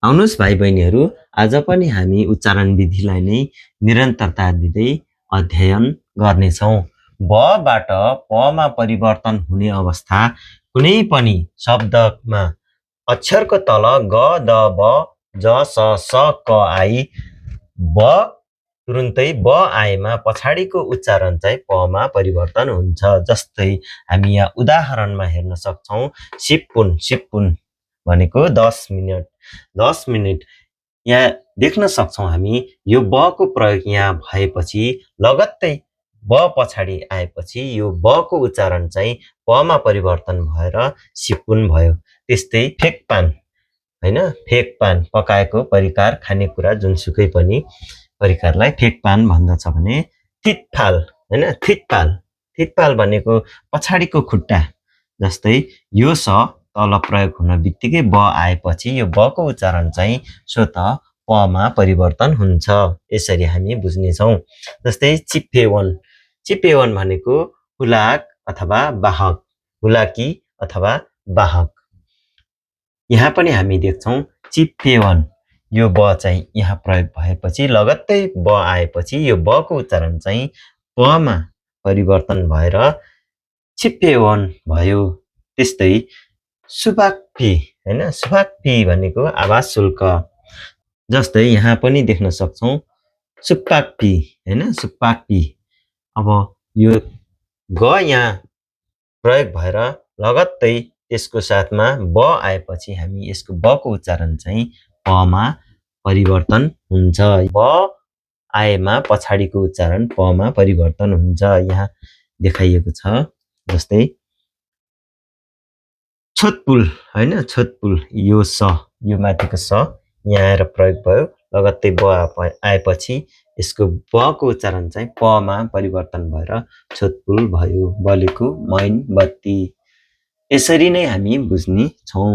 आउनुहोस् भाइ बहिनीहरू, आज पनि हामी उच्चारण विधिलाई नै निरन्तरता दिँदै अध्ययन गर्नेछौँ। बबाट पमा परिवर्तन हुने अवस्था कुनै पनि शब्दमा अक्षरको तल ग, द, ब, ज, स, स, क आई ब तुरुन्तै ब आएमा पछाडिको उच्चारण चाहिँ पमा परिवर्तन हुन्छ। जस्तै हामी यहाँ उदाहरणमा हेर्न सक्छौँ, सिपुन सिपुन भनेको 10 मिनेट 10 मिनेट। यहाँ देख्न सक्छौँ हामी यो बको प्रयोग यहाँ भएपछि लगत्तै ब पछाडि आएपछि यो बको उच्चारण चाहिँ पमा परिवर्तन भएर सिपुन भयो। त्यस्तै फेकपान हैन, फेकपान पकाएको परिकार, खानेकुरा जुनसुकै पनि परिकारलाई फेकपान भन्दछ भने थितफाल हैन, थितफाल थितफाल भनेको पछाडिको खुट्टा। जस्तै यो स तल प्रयोग हुन बित्तिकै ब आएपछि यो बको उच्चारण चाहिँ स्वतः पमा परिवर्तन हुन्छ। यसरी हामी बुझ्नेछौँ। जस्तै चिप्पेवन चिप्पेवन भनेको हुलाक अथवा वाहक, हुलाकी अथवा वाहक। यहाँ पनि हामी देख्छौँ चिप्पेवन यो ब चाहिँ यहाँ प्रयोग भएपछि लगत्तै ब आएपछि यो बको उच्चारण चाहिँ पमा परिवर्तन भएर चिप्पेवन भयो। त्यस्तै सुपाक्फी हैन, सुपाक्फी भनेको आवाज शुल्क। जस्तै यहाँ पनि देख्न सक्छौँ सुपाक्फी हैन, सुपाक्फी। अब यो ग यहाँ प्रयोग भएर लगत्तै त्यसको साथमा ब आएपछि हामी यसको बको उच्चारण चाहिँ पमा परिवर्तन हुन्छ। ब आएमा पछाडिको उच्चारण पमा परिवर्तन हुन्छ। यहाँ देखाइएको छ। जस्तै छोतपुल हैन, छोतपुल यो स, यो माथिको स यहाँ आएर प्रयोग भयो। लगत्तै ब आएपछि यसको बको उच्चारण चाहिँ पमा परिवर्तन भएर छोतपुल भयो। बलेको मैन बत्ती। यसरी नै हामी बुझ्ने छौँ।